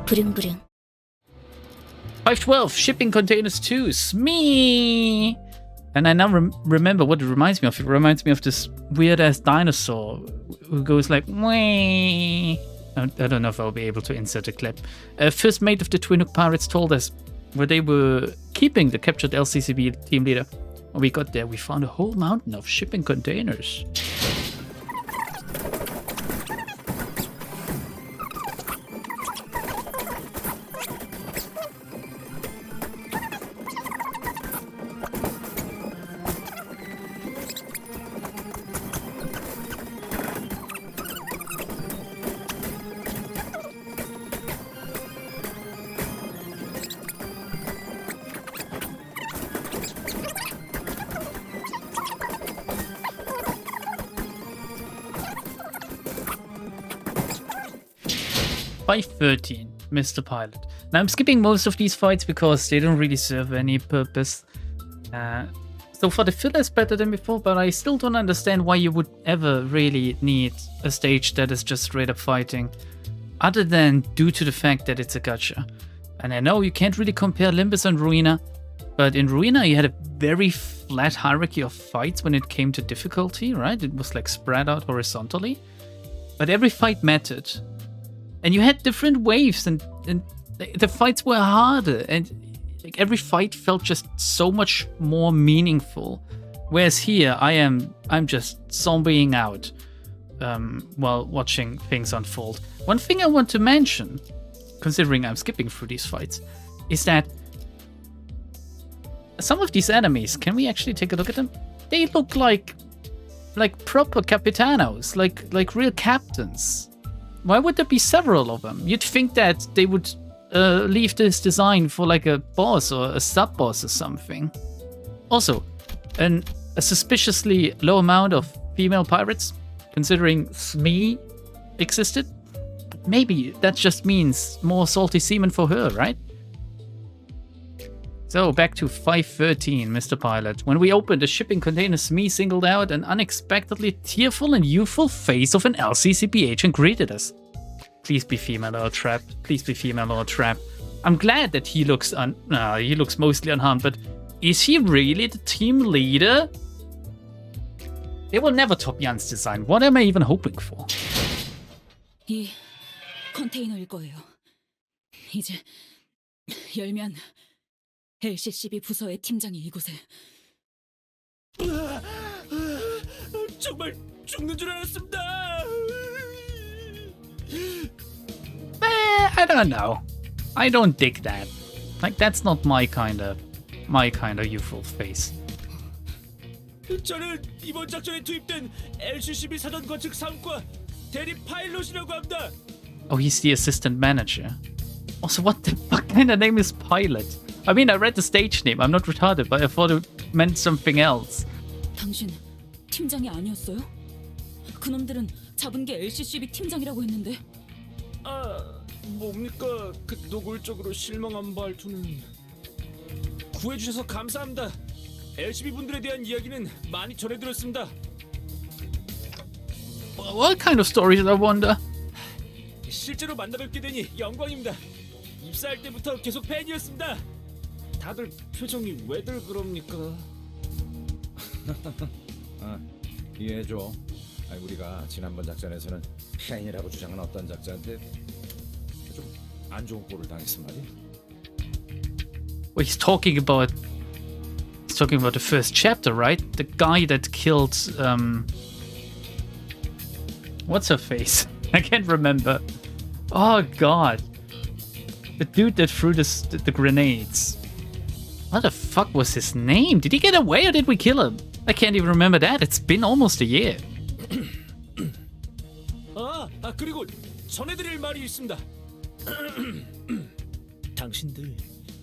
부릉부릉. 512 shipping containers 2 SME. And I now remember what it reminds me of. It reminds me of this weird ass dinosaur who goes like, wee. I don't know if I'll be able to insert a clip. First mate of the Twin Hook Pirates told us where they were keeping the captured LCCB team leader. When we got there, we found a whole mountain of shipping containers. By 13, Mr. Pilot. Now I'm skipping most of these fights because they don't really serve any purpose. So far the filler is better than before, but I still don't understand why you would ever really need a stage that is just straight up fighting, other than due to the fact that it's a gacha. And I know you can't really compare Limbus and Ruina, but in Ruina you had a very flat hierarchy of fights when it came to difficulty, right? It was like spread out horizontally, but every fight mattered. And you had different waves, and the fights were harder, and like every fight felt just so much more meaningful. Whereas here, I'm just zombieing out while watching things unfold. One thing I want to mention, considering I'm skipping through these fights, is that some of these enemies, can we actually take a look at them? They look like proper capitanos, like real captains. Why would there be several of them? You'd think that they would leave this design for like a boss or a sub-boss or something. Also, a suspiciously low amount of female pirates, considering SME existed. Maybe that just means more salty semen for her, right? So back to 513, Mr. Pilot. When we opened, the shipping container SME singled out an unexpectedly tearful and youthful face of an LCCB agent greeted us. Please be female or trapped. Please be female or trapped. I'm glad that he looks mostly unharmed, but is he really the team leader? They will never top Jan's design. What am I even hoping for? 이 컨테이너일 거예요. 이제 열면 LCCB 부서의 팀장이 이곳에. 정말 죽는 줄 알았습니다. I don't know. I don't dig that. Like, that's not my kind of youthful face. 저는 이번 작전에 투입된 LCCB 사전 건축 사업과 대리 파일럿이라고 합니다. Oh, he's the assistant manager. Also, what the fuck kind of name is Pilot? I mean, I read the stage name. I'm not retarded, but I thought it meant something else. 당신 팀장이 아니었어요? 그놈들은 잡은 게 LCCB 팀장이라고 했는데. 뭡니까? 그 노골적으로 실망한 말투는. 구해주셔서 감사합니다. LCB 분들에 대한 이야기는 많이 전해들었습니다. What kind of stories, I wonder? 실제로 만나뵙게 되니 영광입니다. 입사할 때부터 계속 팬이었습니다. 다들 표정이 왜들 그럽니까? 이해해줘. 우리가 지난번 작전에서는 팬이라고 주장한 어떤 작자한테 좀 안 좋은 꼴을 당했어 말이야. Well, he's talking about the first chapter, right? The guy that killed what's her face? I can't remember. Oh god. The dude that threw the grenades. What the fuck was his name? Did he get away or did we kill him? I can't even remember that. It's been almost a year. 그리고 전해드릴 말이 있습니다. 당신들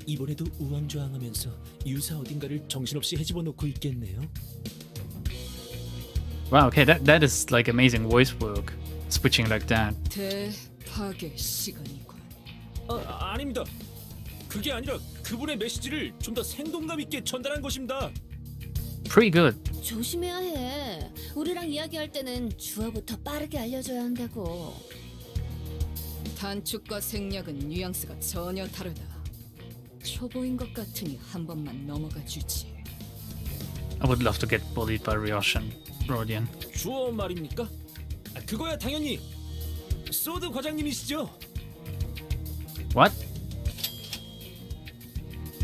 이번에도 우왕좌왕하면서 유사 어딘가를 정신없이 헤집어 놓고 있겠네요. Wow, okay, that is like amazing voice work. Switching like that. 대파괴 시간이군. 아닙니다. 그게 아니라 그분의 메시지를 좀 더 생동감 있게 전달한 것입니다. Pretty good. 조심해야 해. 우리랑 이야기할 때는 주어부터 빠르게 알려줘야 한다고. 단축과 생략은 뉘앙스가 전혀 다르다. 초보인 것 같으니 한 번만 넘어가 주지. I would love to get bullied by Rodian. 주어 말입니까? 그거야 당연히 소드 과장님이시죠? What?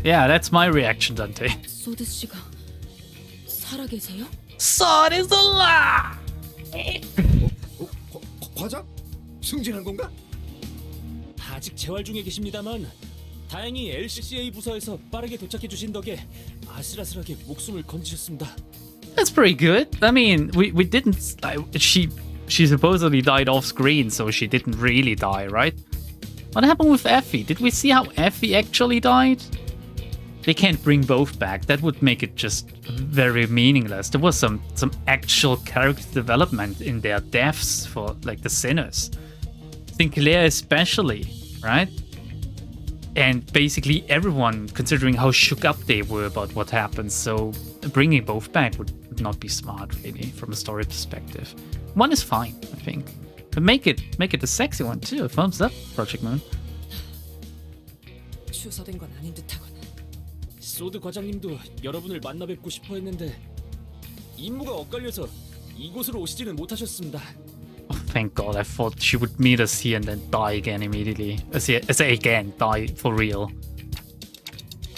Yeah, that's my reaction, Dante. 소드 씨가 살아계세요? Sword is alive! 과장? 승진한 건가? 아직 재활 중에 계십니다만 다행히 LCCA 부서에서 빠르게 도착해 주신 덕에 아슬아슬하게 목숨을 건지셨습니다. That's pretty good. I mean, we didn't. She supposedly died off screen, so she didn't really die, right? What happened with Effie? Did we see how Effie actually died? They can't bring both back. That would make it just very meaningless. There was some actual character development in their deaths for like the sinners. Sinclair especially, right? And basically everyone, considering how shook up they were about what happened. So bringing both back would not be smart, really, from a story perspective. One is fine, I think. But make it a sexy one too. Thumbs up, Project Moon. 추서된 건 아닌 듯하군. 소드 과장님도 여러분을 만나 뵙고 싶어 했는데 임무가 엇갈려서 이곳으로 오시지는 못하셨습니다. Oh, thank God! I thought she would meet us here and then die again immediately. Again, die for real.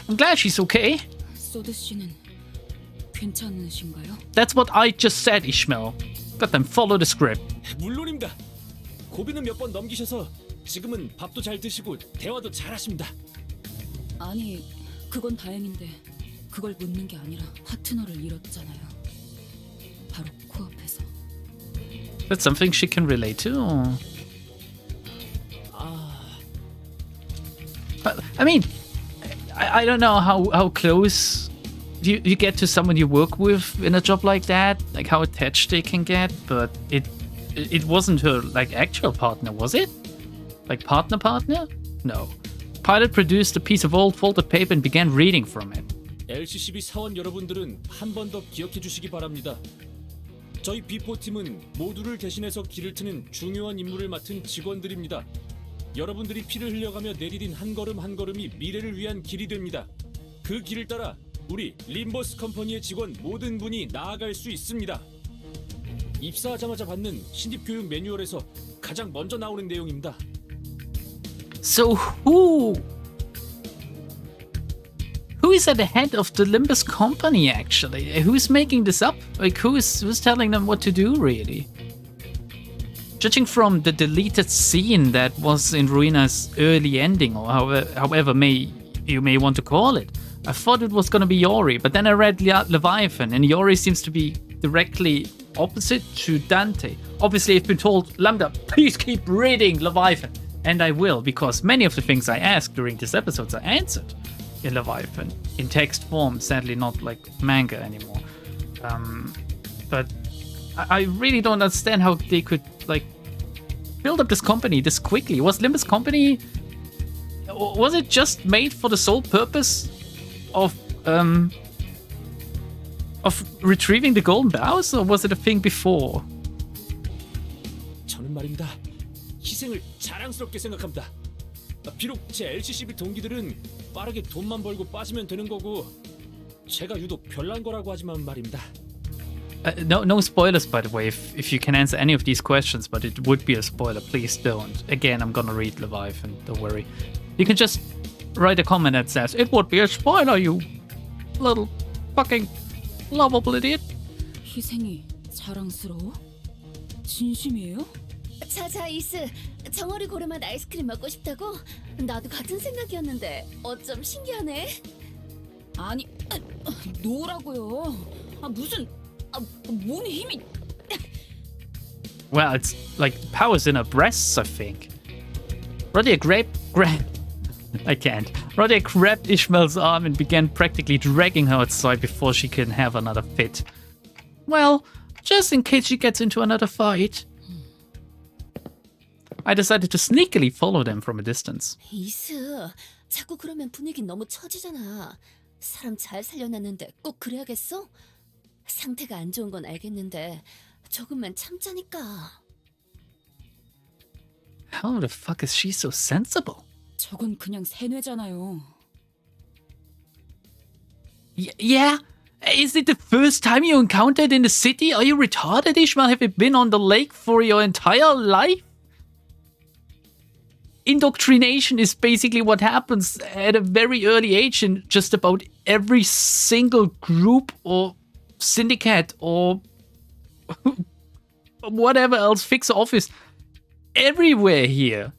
I'm glad she's okay. 소드 씨는 괜찮으신가요? That's what I just said, Ishmael. Got them follow the script. 물론입니다. 고비는 몇 번 넘기셔서 지금은 밥도 잘 드시고 대화도 잘 하십니다. 아니, 그건 다행인데 그걸 묻는 게 아니라 파트너를 잃었잖아요. 바로 코앞에서. That's something she can relate to. Or... I mean, I don't know how close you get to someone you work with in a job like that, like how attached they can get, but it wasn't her like actual partner, was it? Like partner? No. Pilot produced a piece of old folded paper and began reading from it. LCCB 사원 여러분들은 한 번 더 기억해 주시기 바랍니다. 저희 B4팀은 모두를 대신해서 길을 트는 중요한 임무를 맡은 직원들입니다. 여러분들이 피를 흘려가며 내디딘 한 걸음 한 걸음이 미래를 위한 길이 됩니다. 그 길을 따라 우리 림버스 컴퍼니의 직원 모든 분이 나아갈 수 있습니다. 입사하자마자 받는 신입 교육 매뉴얼에서 가장 먼저 나오는 내용입니다. So who is at the head of the Limbus company actually? Who's making this up? Like who's telling them what to do really? Judging from the deleted scene that was in Ruina's early ending, or however you may want to call it, I thought it was gonna be Yori, but then I read Leviathan, and Yori seems to be directly opposite to Dante. Obviously, I've been told, Lambda, please keep reading Leviathan. And I will, because many of the things I asked during this episode are answered in Leviathan, in text form, sadly not like manga anymore. But I really don't understand how they could like build up this company this quickly. Was Limbus company, was it just made for the sole purpose of retrieving the golden bows, or was it a thing before? 저는 말입니다. 희생을 자랑스럽게 생각합니다. 비록 제 LCCB 동기들은 빠르게 돈만 벌고 빠지면 되는 거고 제가 유독 별난 거라고 하지만 말입니다. No spoilers, by the way, if you can answer any of these questions, but it would be a spoiler, please don't. Again, I'm gonna read Leviathan, don't worry. You can just write a comment that says, it would be a spoiler, you little fucking lovable idiot. 희생이 자랑스러워? 진심이에요? 자자 이스, 정어리 고르맛 아이스크림 먹고 싶다고? 나도 같은 생각이었는데 어쩜 신기하네. 아니, 노라고요. 무슨 몸에 힘이. Well, it's like powers in her breasts, I think. Rodia I can't. Rodia grabbed Ishmael's arm and began practically dragging her outside before she can have another fit. Well, just in case she gets into another fight. I decided to sneakily follow them from a distance. 이스, 자꾸 그러면 분위기 너무 처지잖아. 사람 잘 살려놨는데 꼭 그래야겠어? 상태가 안 좋은 건 알겠는데 조금만 참자니까. How the fuck is she so sensible? 저건 그냥 세뇌잖아요. Yeah? Is it the first time you encountered in the city? Are you retarded, Ishmael? Have you been on the lake for your entire life? Indoctrination is basically what happens at a very early age in just about every single group or syndicate or whatever else, fixer office, everywhere here.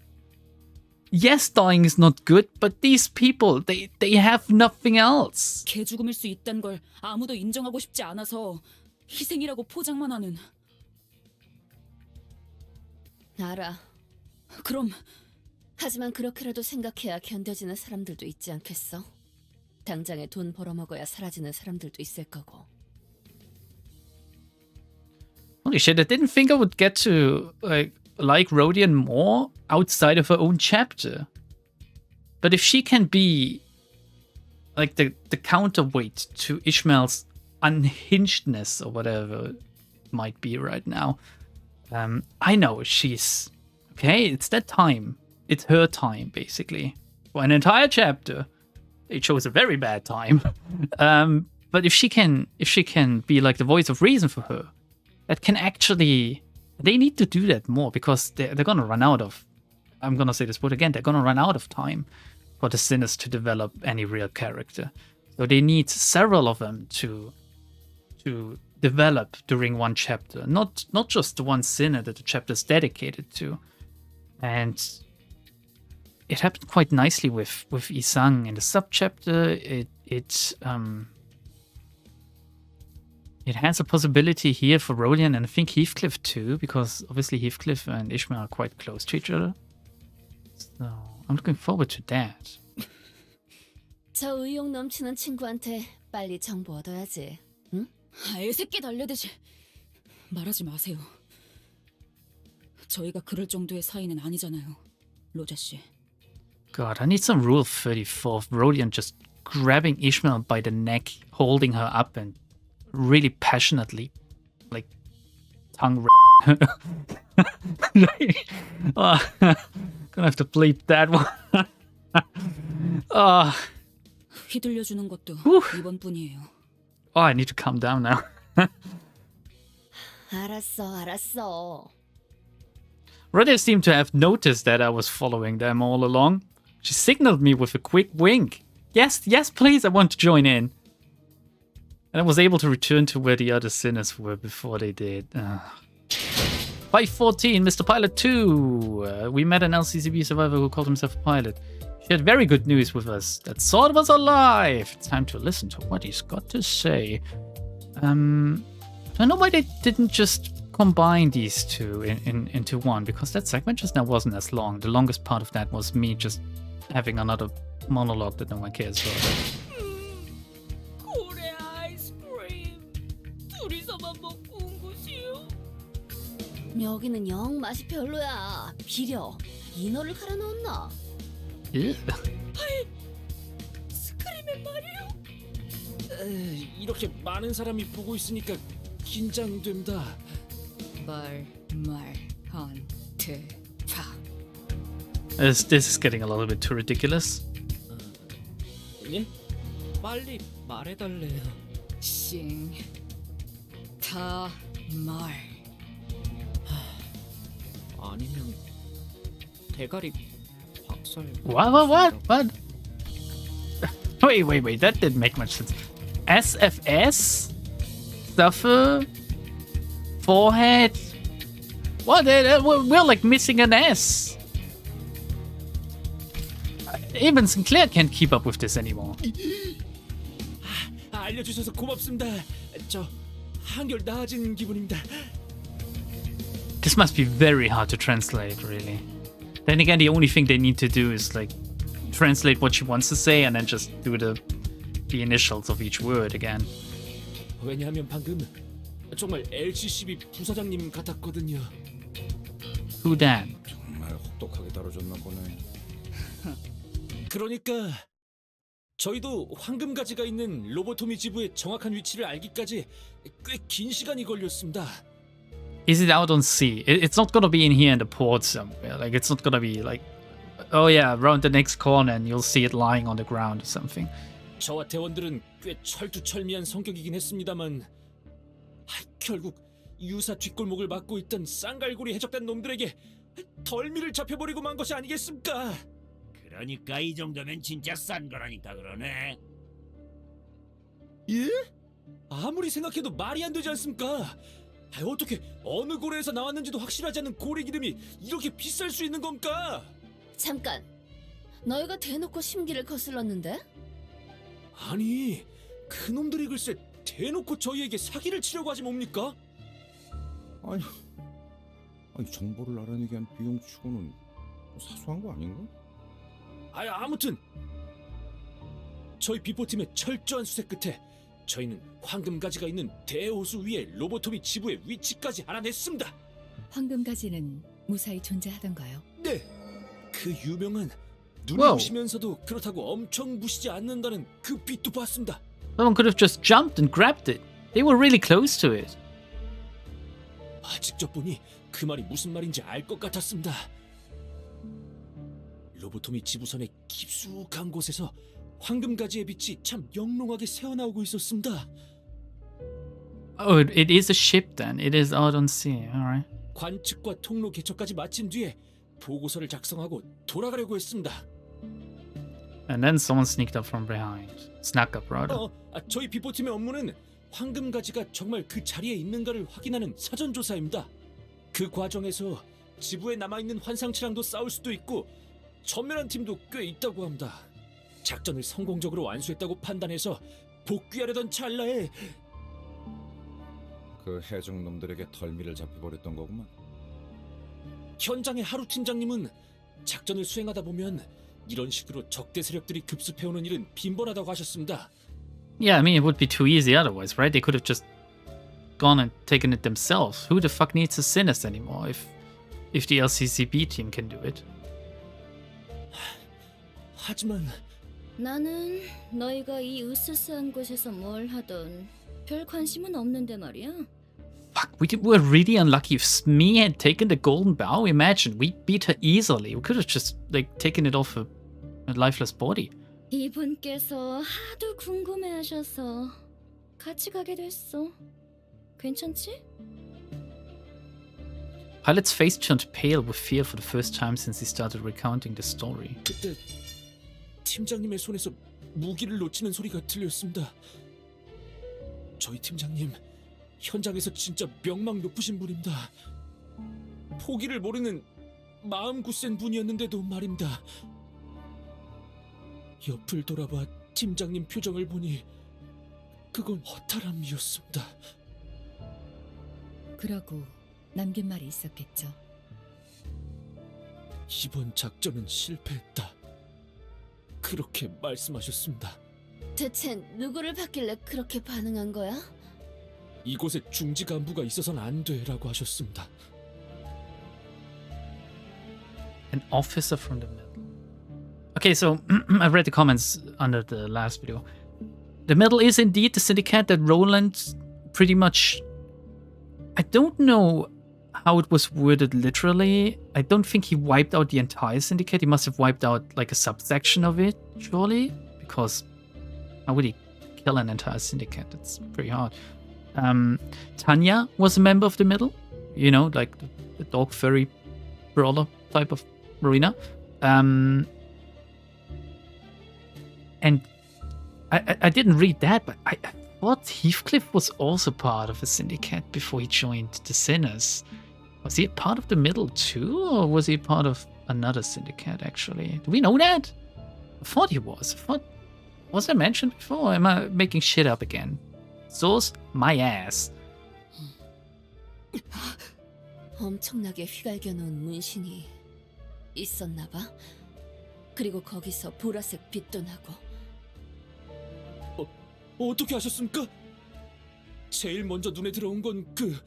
Yes, dying is not good, but these people, they have nothing else. 개죽음일 수 있단 걸 아무도 인정하고 싶지 않아서 희생이라고 포장만 하는. 알아. 그럼 하지만 그렇게라도 생각해야 견뎌지는 사람들도 있지 않겠어? 당장에 돈 벌어먹어야 사라지는 사람들도 있을 거고. Holy shit, I didn't think I would get to like Rodian more outside of her own chapter. But if she can be like the counterweight to Ishmael's unhingedness or whatever it might be right now, I know she's okay. It's that time. It's her time, basically. For an entire chapter, they chose a very bad time. But if she can be like the voice of reason for her, that can actually, they need to do that more because they're gonna run out of. I'm gonna say this word again. They're gonna run out of time for the sinners to develop any real character. So they need several of them to develop during one chapter, not just the one sinner that the chapter is dedicated to. And it happened quite nicely with Isang in the subchapter. It has a possibility here for Rodian and I think Heathcliff too, because obviously Heathcliff and Ishmael are quite close to each other. So I'm looking forward to that. 저 의욕 넘치는 친구한테 빨리 정보 얻어야지. 응? 애새끼 달래듯이 말하지 마세요. 저희가 그럴 정도의 사이는 아니잖아요, 로자 씨. God, I need some Rule 34 of Rodian just grabbing Ishmael by the neck, holding her up and really passionately, like, tongue gonna have to bleep that one. 휘둘려주는 것도 이번뿐이에요. Oh, I need to calm down now. 알았어. Rodian seemed to have noticed that I was following them all along. She signaled me with a quick wink. Yes, please, I want to join in. And I was able to return to where the other sinners were before they did. 514, Mr. Pilot 2. We met an LCCB survivor who called himself a pilot. She had very good news with us. That sword was alive. It's time to listen to what he's got to say. I don't know why they didn't just combine these two into one, because that segment just now wasn't as long. The longest part of that was me just having another monologue that no one cares about. 고래 아이스크림 둘이서만 먹고 온 곳이요. 여기는 영 맛이 별로야. 비려. 인어를 갈아 넣었나? Ew. 스크림의 말이요. 이렇게 많은 사람이 보고 있으니까 긴장된다. This is getting a little bit too ridiculous. 예? 빨리 말해달래요. 아니면 대가리 박살. What? Wait, that didn't make much sense. SFS? Suffer? Forehead? What? We're like missing an S. Even Sinclair can't keep up with this anymore. 알려주셔서 고맙습니다. 저 한결 나아진 기분입니다. This must be very hard to translate, really. Then again, the only thing they need to do is like translate what she wants to say and then just do the initials of each word again. 왜냐하면 방금 정말 LCCB 부사장님 같았거든요. Who that? 정말 혹독하게 다뤄줬나 보네. 그러니까 저희도 황금가지가 있는 로보토미 지부의 정확한 위치를 알기까지 꽤 긴 시간이 걸렸습니다. is it out on sea? It's not gonna be in here in the port somewhere. Like, it's not gonna be like, oh yeah, around the next corner and you'll see it lying on the ground or something. 저와 대원들은 꽤 철두철미한 성격이긴 했습니다만 결국 유사 뒷골목을 막고 있던 쌍갈고리 해적단 놈들에게 덜미를 잡혀버리고 만 것이 아니겠습니까? 그러니까 이 정도면 진짜 싼 거라니까 그러네. 예? 아무리 생각해도 말이 안 되지 않습니까? 어떻게 어느 고래에서 나왔는지도 확실하지 않은 고래 기름이 이렇게 비쌀 수 있는 겁니까? 잠깐. 너희가 대놓고 심기를 거슬렀는데? 아니, 그놈들이 글쎄 대놓고 저희에게 사기를 치려고 하지 뭡니까? 아니 정보를 알아내기 위한 비용 치고는 사소한 거 아닌가? 아무튼 저희 비포팀의 철저한 수색 끝에 저희는 황금가지가 있는 대호수 위에 로보토미 지부의 위치까지 알아냈습니다. 황금가지는 무사히 존재하던가요? 네, 그 유명한 눈이 와우. 부시면서도 그렇다고 엄청 부시지 않는다는 그 빛도 봤습니다. Someone could have just jumped and grabbed it. They were really close to it. 직접 보니 그 말이 무슨 말인지 알 것 같았습니다. 로보토미 지부선의 깊숙한 곳에서 황금가지의 빛이 참 영롱하게 새어나오고 있었습니다. Oh, it is a ship then. It is out on sea. Alright. 관측과 통로 개척까지 마친 뒤에 보고서를 작성하고 돌아가려고 했습니다. And then someone sneaked up from behind. Snuck up, rather. 저희 비포팀의 업무는 황금가지가 정말 그 자리에 있는가를 확인하는 사전조사입니다. 그 과정에서 지부에 남아있는 환상체랑도 싸울 수도 있고 전멸한 팀도 꽤 있다고 합니다. 작전을 성공적으로 완수했다고 판단해서 복귀하려던 찰나에 그 해적 놈들에게 덜미를 잡혀버렸던 거구만. 현장의 하루 팀장님은 작전을 수행하다 보면 이런 식으로 적대 세력들이 급습해오는 일은 빈번하다고 하셨습니다. Yeah, I mean, it would be too easy otherwise, right? They could have just gone and taken it themselves. Who the fuck needs a Sinners anymore if the LCCB team can do it? 하지만 나는 너희가 이 으스스한 곳에서 뭘 하던 별 관심은 없는데 말이야. Fuck, we were really unlucky. If Smee had taken the golden bow, imagine, we beat her easily. We could have just, like, taken it off a lifeless body. 이분께서 하도 궁금해하셔서 같이 가게 됐어. 괜찮지? Pilot's face turned pale with fear for the first time since he started recounting the story. 그때 팀장님의 손에서 무기를 놓치는 소리가 들렸습니다. 저희 팀장님 현장에서 진짜 명망 높으신 분입니다. 포기를 모르는 마음 굳센 분이었는데도 말입니다. 옆을 돌아봐 팀장님 표정을 보니 그건 허탈함이었습니다. 그러고 남긴 말이 있었겠죠. 이번 작전은 실패했다. 그렇게 말씀하셨습니다. 대체 누구를 받길래 그렇게 반응한 거야? 이곳에 중지 간부가 있어서는 안 돼라고 하셨습니다. An officer from the middle. Okay, so I read the comments under the last video. The middle is indeed the syndicate that Roland pretty much... I don't know how it was worded literally. I don't think he wiped out the entire syndicate. He must have wiped out like a subsection of it, surely? Because how would he kill an entire syndicate? It's pretty hard. Tanya was a member of the middle. You know, like the dog furry brawler type of marina. And I didn't read that, but I thought Heathcliff was also part of a syndicate before he joined the Sinners. Was he a part of the middle too, or was he part of another syndicate actually? Do we know that? I thought he was. Was I mentioned before, or am I making shit up again? Source, my ass. 엄청나게 휘갈겨 놓은 문신이 있었나 봐. 그리고 거기서 보라색 빛도 나고. 어떻게 하셨습니까? 제일 먼저 눈에 들어온 건 그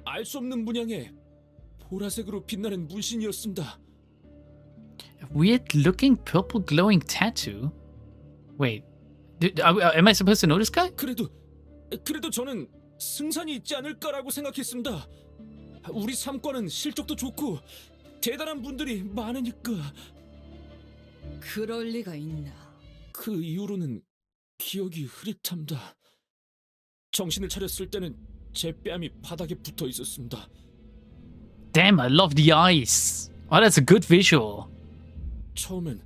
알 수 없는 문양의 보라색으로 빛나는 문신이었습니다. Weird looking purple glowing tattoo? Wait, am I supposed to know this guy? 그래도 저는 승산이 있지 않을까라고 생각했습니다. 우리 삼과는 실적도 좋고 대단한 분들이 많으니까. 그럴 리가 있나? 그 이후로는 기억이 흐릿합니다. 정신을 차렸을 때는 제 뺨이 바닥에 붙어 있었습니다. Damn, I love the eyes. Oh, that's a good visual. 처음엔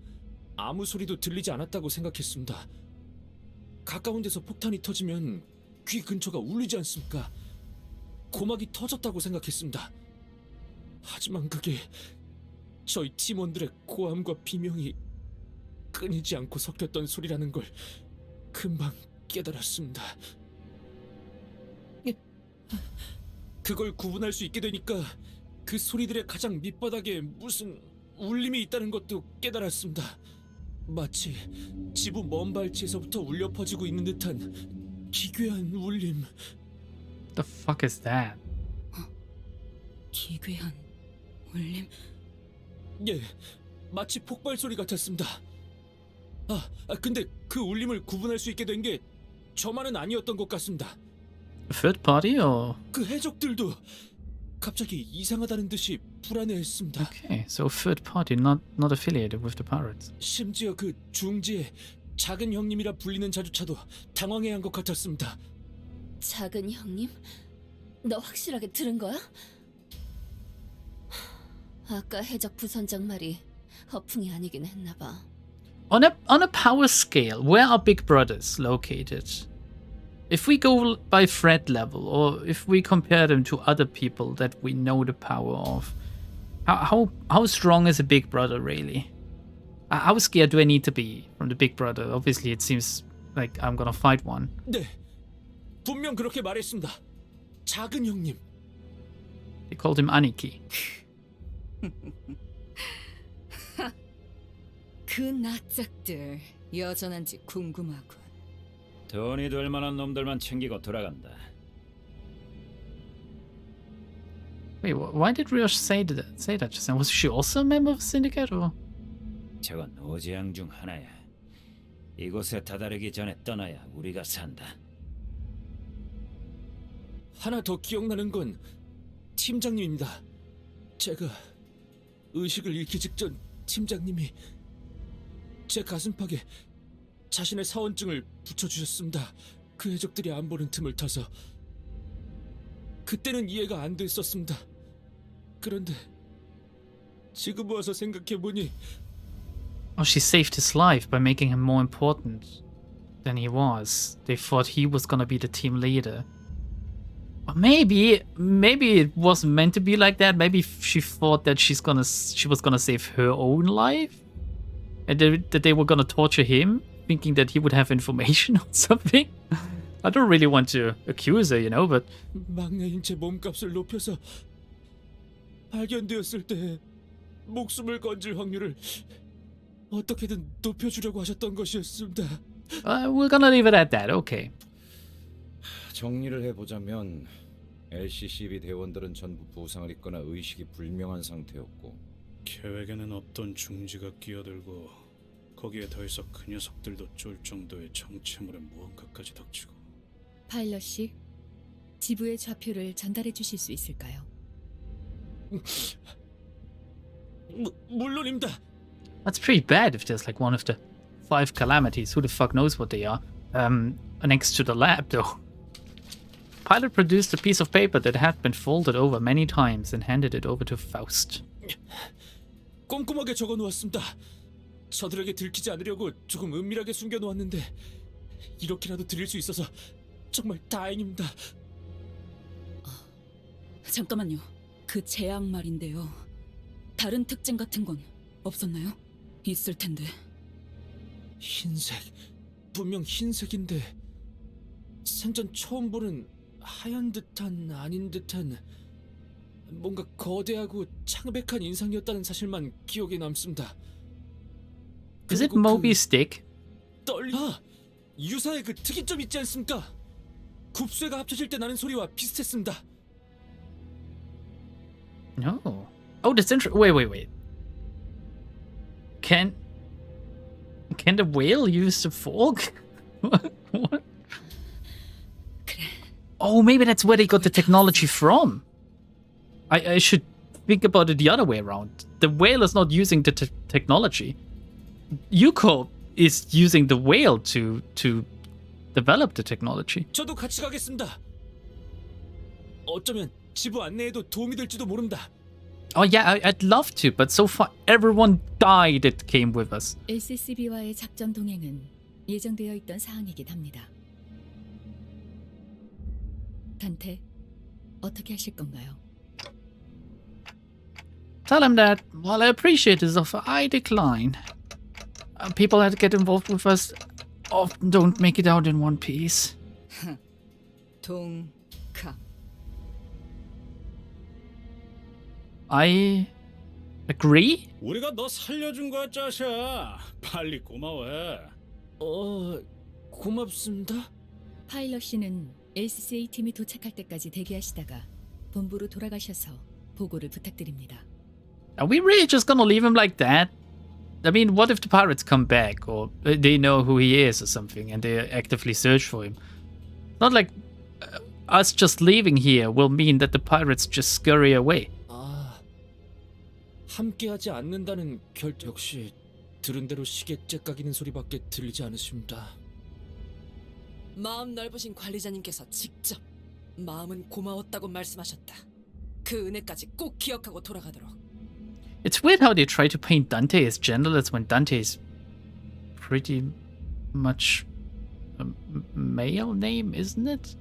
아무 소리도 들리지 않았다고 생각했습니다. 가까운 데서 폭탄이 터지면 귀 근처가 울리지 않습니까? 고막이 터졌다고 생각했습니다. 하지만 그게 저희 팀원들의 고함과 비명이 끊이지 않고 섞였던 소리라는 걸 금방 깨달았습니다. 그걸 구분할 수 있게 되니까 그 소리들의 가장 밑바닥에 무슨 울림이 있다는 것도 깨달았습니다. 마치 지구 먼 발치에서부터 울려 퍼지고 있는 듯한 기괴한 울림. The fuck is that? 기괴한 울림. 예, 마치 폭발 소리 같았습니다. 근데 그 울림을 구분할 수 있게 된 게 저만은 아니었던 것 같습니다. Third party or? 그 해적들도 갑자기 이상하다는 듯이 불안해했습니다. Okay, so third party, not affiliated with the pirates. 심지어 그 중지의 작은 형님이라 불리는 자주차도 당황해한 것 같았습니다. 작은 형님? 너 확실하게 들은 거야? 아까 해적 부선장 말이 허풍이 아니긴 했나 봐. On a power scale, where are Big Brothers located? If we go by threat level, or if we compare them to other people that we know the power of, how strong is a Big Brother really? How scared do I need to be from the Big Brother? Obviously, it seems like I'm gonna fight one. 네, 분명 그렇게 말했습니다. 작은 형님. They called him Aniki. 그 낯짝들 여전한지 궁금하군. 돈이 될 만한 놈들만 챙기고 돌아간다. Wait, why did Ryosh say that just then? Was she also a member of the Syndicate, or? 저건 오재앙 중 하나야. 이곳에 다다르기 전에 떠나야 우리가 산다. 하나 더 기억나는 건 팀장님입니다. 제가 의식을 잃기 직전 팀장님이 제 가슴팍에 자신의 사원증을 붙여주셨습니다. 그 해적들이 안 보는 틈을 타서. 그때는 이해가 안 됐었습니다. 그런데 지금 와서 생각해보니 Oh, she saved his life by making him more important than he was. They thought he was gonna be the team leader. Or maybe it wasn't meant to be like that. Maybe she thought that she was gonna save her own life, and that they were gonna torture him, thinking that he would have information or something. I don't really want to accuse her, you know, but 막내인 제 몸값을 높여서 발견되었을 때 목숨을 건질 확률을 어떻게든 높여주려고 하셨던 것이었습니다. we're gonna leave it at that. Okay. 정리를 해보자면 LCCB 대원들은 전부 부상을 입거나 의식이 불명한 상태였고 계획에는 없던 중지가 끼어들고 거기에 더해서 그 녀석들도 쫄 정도의 정체물의 무언가까지 닥치고. 파일럿 씨, 지부의 좌표를 전달해 주실 수 있을까요? 물론입니다. That's pretty bad if there's like one of the 5 calamities. Who the fuck knows what they are? Next to the lab, though. Pilot produced a piece of paper that had been folded over many times and handed it over to Faust. 꼼꼼하게 적어놓았습니다. 저들에게 들키지 않으려고 조금 은밀하게 숨겨놓았는데 이렇게라도 드릴 수 있어서 정말 다행입니다. 잠깐만요. 그 제약 말인데요. 다른 특징 같은 건 없었나요? 있을 텐데. 흰색, 분명 흰색인데 생전 처음 보는 하얀 듯한 아닌 듯한 뭔가 거대하고 창백한 인상이었다는 사실만 기억에 남습니다. Is it 그리고 Moby Stick? 유사의 그 특이점 있지 않습니까? 굽쇠가 합쳐질 때 나는 소리와 비슷했습니다. No. Oh, that's interesting. Wait. Can the whale use the fork? What? Oh, maybe that's where they got the technology from. I should think about it the other way around. The whale is not using the technology. Yuko is using the whale to develop the technology. 저도 같이 가겠습니다. 어쩌면 지부 안내에도 도움이 될지도 모른다. Oh yeah, I'd love to, but so far everyone died that came with us. LCCB와의 작전 동행은 예정되어 있던 사항이긴 합니다. 단테, 어떻게 하실 건가요? Tell him that, while I appreciate his offer, I decline. People that get involved with us often don't make it out in one piece. 동카. I agree? 우리가 너 살려준 거야, 짜샤. 빨리 고마워해. 고맙습니다. 파일럿 씨는 LCCA 팀이 도착할 때까지 대기하시다가 본부로 돌아가셔서 보고를 부탁드립니다. Are we really just gonna leave him like that? I mean, what if the pirates come back, or they know who he is or something, and they actively search for him? Not like us just leaving here will mean that the pirates just scurry away. 함께하지 않는다는 결정 역시 들은 대로 시계 째깍이는 소리밖에 들리지 않으십니다. 마음 넓으신 관리자님께서 직접 마음은 고마웠다고 말씀하셨다. 그 은혜까지 꼭 기억하고 돌아가도록. It's weird how they try to paint Dante as genderless when Dante is pretty much a male name, isn't it?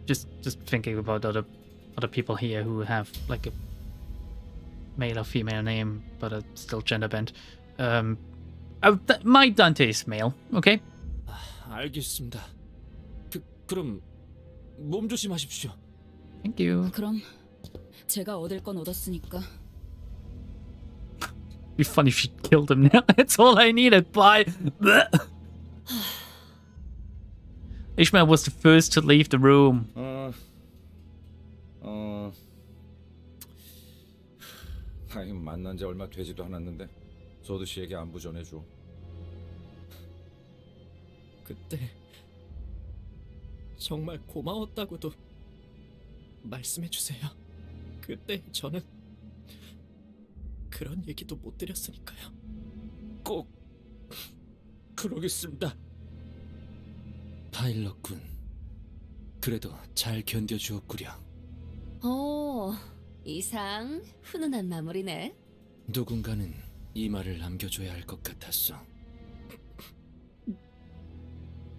Just thinking about other people here who have like a male or female name but are still gender bent. My Dante is male, okay? 알겠습니다. 그럼 몸 조심하십시오. Thank you. 그럼 제가 얻을 건 얻었으니까 Be funny if she killed him now. That's all I needed. Bye. Ishmael was the first to leave the room. 아니, 만난 지 얼마 되지도 않았는데 소드 씨에게 안부 전해줘. 그때 정말 고마웠다고도 말씀해 주세요. 그때 저는 그런 얘기도 못 드렸으니까요. 꼭 그러겠습니다. 파일럿군, 그래도 잘 견뎌주었구려. 이상 훈훈한 마무리네. 누군가는 이 말을 남겨줘야 할 것 같았어.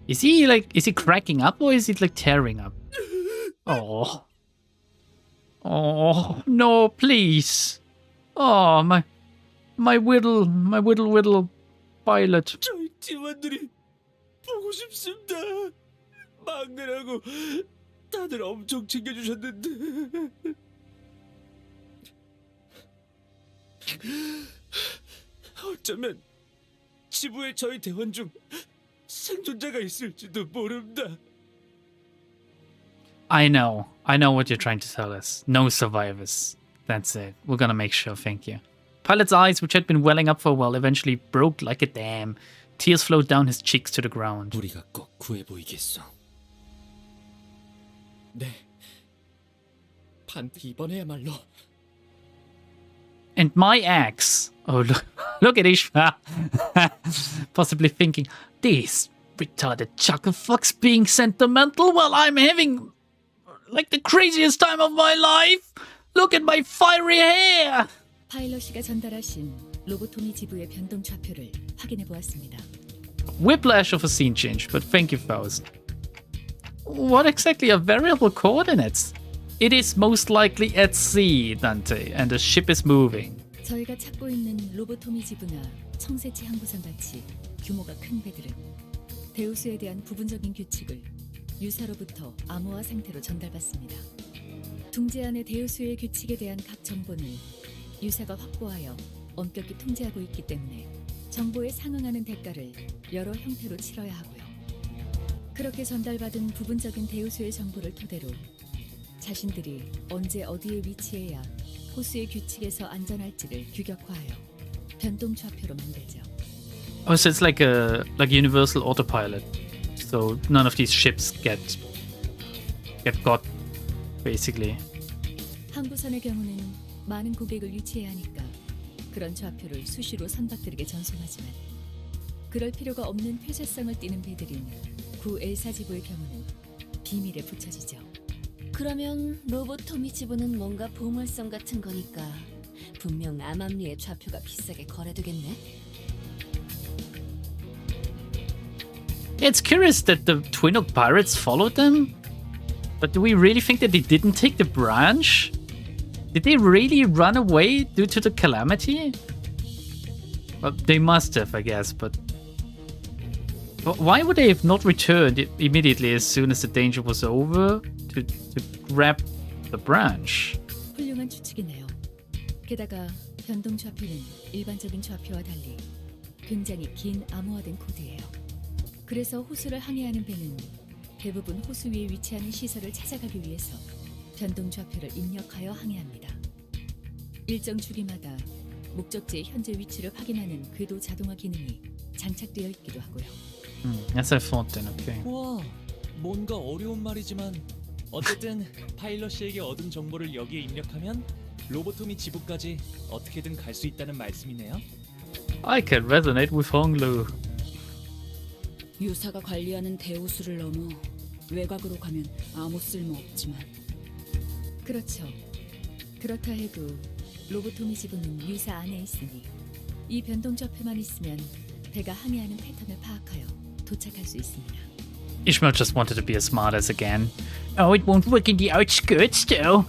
Is he cracking up or is he like tearing up? Oh. Oh, no, please. Oh, my whittle pilot. 저희 팀원들이 보고 싶습니다. 막내라고 다들 엄청 챙겨주셨는데. 어쩌면 지부의 저희 대원 중 생존자가 있을지도 모릅니다. I know what you're trying to tell us. No survivors. That's it. We're gonna make sure, thank you. Pilot's eyes, which had been welling up for a while, eventually broke like a dam. Tears flowed down his cheeks to the ground. 우리가 꼭 구해 보이겠어. 네. 반드시 이번에야말로. And my axe. Oh, look at Ishmael. Possibly thinking, these retarded chuckle fucks being sentimental while I'm having like the craziest time of my life. Look at my fiery hair. 파일럿 씨가 전달하신 로보토미 지부의 변동 좌표를 확인해 보았습니다. Whiplash of a scene change, but thank you, Faust. What exactly are variable coordinates? It is most likely at sea, Dante, and the ship is moving. 저희가 찾고 있는 로보토미 지부나 청새치 항구선 같이 규모가 큰 배들은 대우수에 대한 부분적인 규칙을 유사로부터 암호화 상태로 전달받습니다. 둥지 안의 대우수의 규칙에 대한 각 정보는 유사가 확보하여 엄격히 통제하고 있기 때문에 정보에 상응하는 대가를 여러 형태로 치러야 하고요. 그렇게 전달받은 부분적인 대우수의 정보를 토대로 자신들이 언제 어디에 위치해야 호수의 규칙에서 안전할지를 규격화하여 변동 좌표로 만들죠. Oh, so it's like universal autopilot. So none of these ships get got, basically. 항구선의 경우는 많은 고객을 유치해야 하니까 그런 좌표를 수시로 선박들에게 전송하지만 그럴 필요가 없는 폐쇄성을 띠는 배들인 구 엘사 지부의 경우는 비밀에 붙여지죠. 그러면 로보토미 지부는 뭔가 보물섬 같은 거니까 분명 암암리의 좌표가 비싸게 거래되겠네. It's curious that the Twin Oak pirates followed them. But do we really think that they didn't take the branch? Did they really run away due to the calamity? Well, they must have, I guess, but why would they have not returned immediately as soon as the danger was over to grab the branch? 훌륭한 추측이네요. 게다가 변동 좌표는 일반적인 좌표와 달리 굉장히 긴 암호화된 코드예요. 그래서 호수를 항해하는 배는 대부분 호수 위에 위치하는 시설을 찾아가기 위해서 변동 좌표를 입력하여 항해합니다. 일정 주기마다 목적지의 현재 위치를 확인하는 궤도 자동화 기능이 장착되어 있기도 하고요. As I thought then, okay. 우와, 뭔가 어려운 말이지만 어쨌든 파일럿 씨에게 얻은 정보를 여기에 입력하면 로보토미 지부까지 어떻게든 갈 수 있다는 말씀이네요. I can resonate with Honglu. 유사가 관리하는 대호수를 넘어 외곽으로 가면 아무 쓸모 없지만. 그렇죠. 그렇다 해도 로보토미 지부는 유사 안에 있으니 이 변동 좌표만 있으면 배가 항해하는 패턴을 파악하여 도착할 수 있습니다. Ishmael just wanted to be a smartass again. Oh, it won't work in the outskirts, though.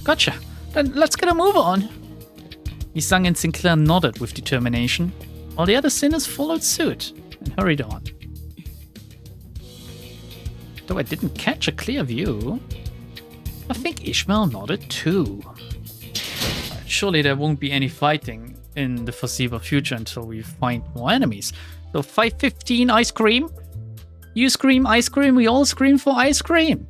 Gotcha. Then let's get a move on. Isang and Sinclair nodded with determination, while the other sinners followed suit and hurried on. Though I didn't catch a clear view, I think Ishmael nodded too. Surely there won't be any fighting in the foreseeable future until we find more enemies. So 5:15 ice cream. You scream ice cream, we all scream for ice cream.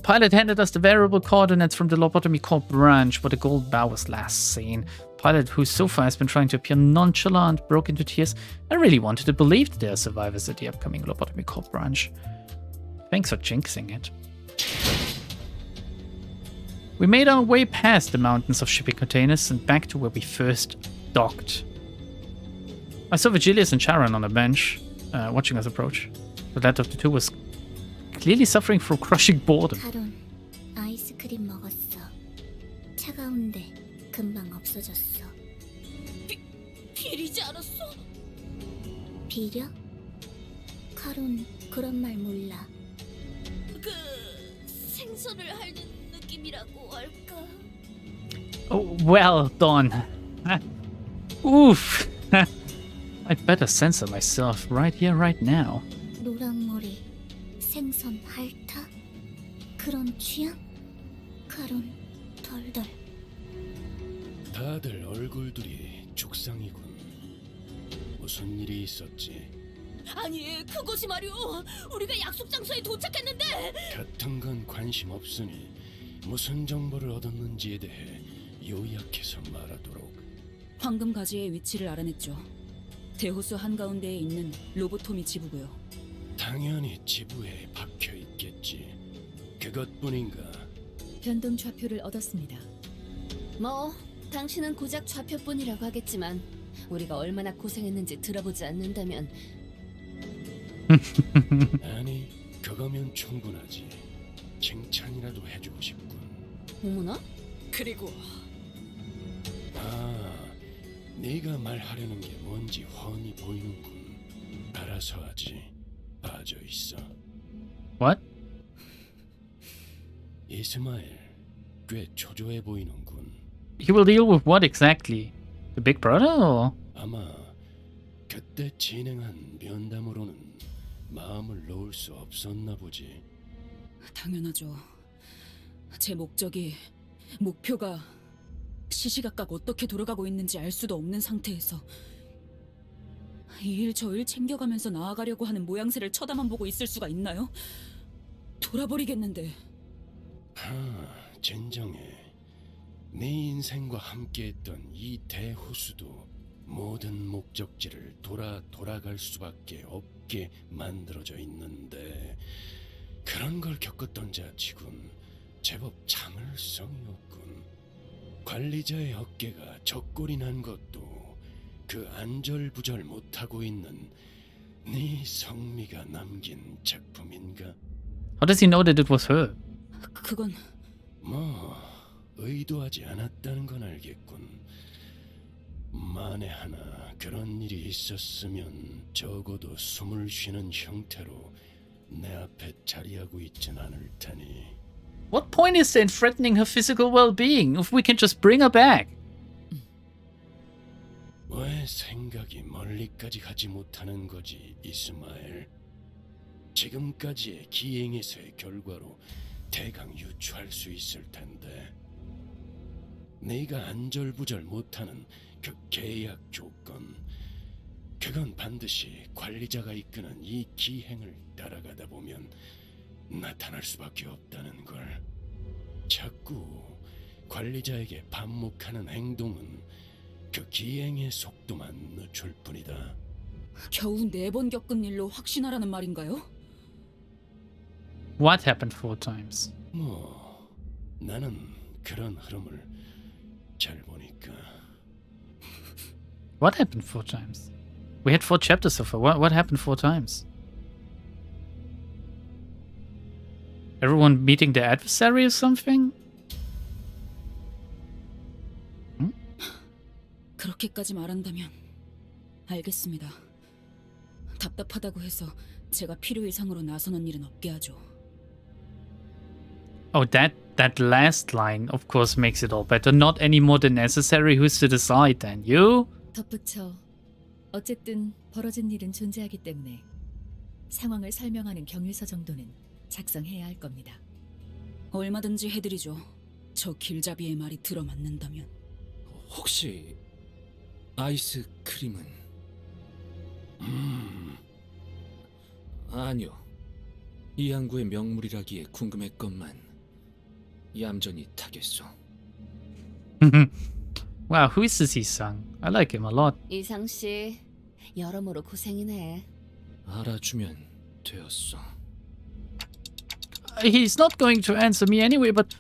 Pilot handed us the variable coordinates from the Lobotomy Corp branch where the gold bow was last seen. Pilot, who so far has been trying to appear nonchalant, broke into tears. I really wanted to believe that there are survivors at the upcoming Lobotomy Corp branch. Thanks for jinxing it. We made our way past the mountains of shipping containers and back to where we first docked. I saw Vigilius and Charon on a bench, watching us approach. The latter of the two was clearly suffering from crushing boredom. 카론, 아이스크림 먹었어. 차가운데 금방 없어졌어. 비리지 않았어? 비려? 카론, 그런 말 몰라. 그 생선을 핥는 느낌이라고 할까? Oh, well done. Oof. I'd better censor myself right here, right now. 노랑머리, 생선 핥아? 그런 취향? 카론, 덜덜. 다들 얼굴들이 죽상이군. 무슨 일이 있었지? 아니, 그것이 말이오. 우리가 약속 장소에 도착했는데. 같은 건 관심 없으니 무슨 정보를 얻었는지에 대해 요약해서 말하도록. 황금가지의 위치를 알아냈죠. 대호수 한가운데에 있는 로보토미 지부고요. 당연히 지부에 박혀 있겠지. 그것뿐인가? 변동 좌표를 얻었습니다. 뭐, 당신은 고작 좌표뿐이라고 하겠지만 우리가 얼마나 고생했는지 들어보지 않는다면. 아니, 그거면 충분하지. 칭찬이라도 해주고 싶군. 어머나? 그리고 네가 말하려는 게 뭔지 훤히 보이는군. 알아서 하지. 빠져 있어. What? 이스마엘, 꽤 초조해 보이는군. He will deal with what exactly? The big brother or? 아마 그때 진행한 면담으로는 마음을 놓을 수 없었나 보지. 당연하죠. 제 목표가 시시각각 어떻게 돌아가고 있는지 알 수도 없는 상태에서 이 일 저 일 챙겨가면서 나아가려고 하는 모양새를 쳐다만 보고 있을 수가 있나요? 돌아버리겠는데. 진정해. 네 인생과 함께했던 이 대호수도 모든 목적지를 돌아갈 수밖에 없게 만들어져 있는데 그런 걸 겪었던 자치군 제법 참을성이었군. 관리자의 어깨가 적골이 난 것도 그 안절부절 못하고 있는 네 성미가 남긴 작품인가? How does he know that it was her? 그건 뭐 의도하지 않았다는 건 알겠군. 만에 하나 그런 일이 있었으면 적어도 숨을 쉬는 형태로 내 앞에 자리하고 있진 않을 테니. What point is there in threatening her physical well-being if we can just bring her back? 왜 생각이 멀리까지 가지 못하는 거지, 이스마엘? 지금까지의 기행에서의 결과로 대강 유추할 수 있을 텐데. 네가 안절부절 못하는 그 계약 조건, 그건 반드시 관리자가 이끄는 이 기행을 따라가다 보면 나타날 수밖에 없다는 걸. 자꾸 관리자에게 반목하는 행동은 그 기행의 속도만 늦출 뿐이다. 겨우 4번 겪은 일로 확신하라는 말인가요? What happened 4 times? 뭐 나는 그런 흐름을 잘 보니까. What happened 4 times? We had 4 chapters so far. What happened 4 times? Everyone meeting their adversary or something? 그렇게까지 말한다면 알겠습니다. 답답하다고 해서 제가 필요 이상으로 나서는 일은 없게 하죠. Oh, that last line of course makes it all better. Not any more than necessary. Who's to decide then? You? 덧붙여 어쨌든 벌어진 일은 존재하기 때문에 상황을 설명하는 경위서 정도는 작성해야 할 겁니다. 얼마든지 해드리죠. 저 길잡이의 말이 들어맞는다면. 혹시 아이스크림은? 아니요. 이 항구의 명물이라기에 궁금했건만 얌전히 타겠소. Wow, who is this Isang? I like him a lot. 이상 씨, 여러모로 고생이네. 알아주면 되었소. He's not going to answer me anyway, but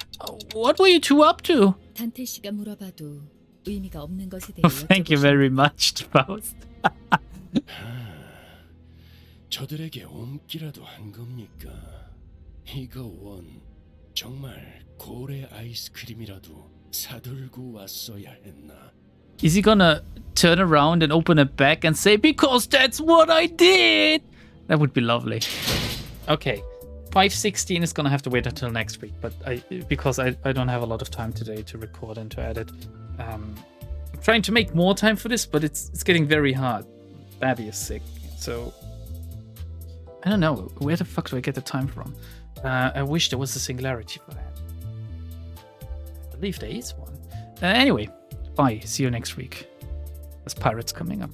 what were you two up to? 단테 씨가 물어봐도 의미가 없는 것에 대해 Thank you very much, Faust. 저들에게 옴기라도 한 겁니까? 이거 원 정말 고래 아이스크림이라도 사들고 왔어야 했나? Is he gonna turn around and open it back and say, because that's what I did? That would be lovely. Okay, 516 is gonna have to wait until next week, but because I don't have a lot of time today to record and to edit. I'm trying to make more time for this, but it's getting very hard. Babby is sick, so I don't know. Where the fuck do I get the time from? I wish there was a singularity for that. I believe there is one. Anyway, bye. See you next week. There's pirates coming up.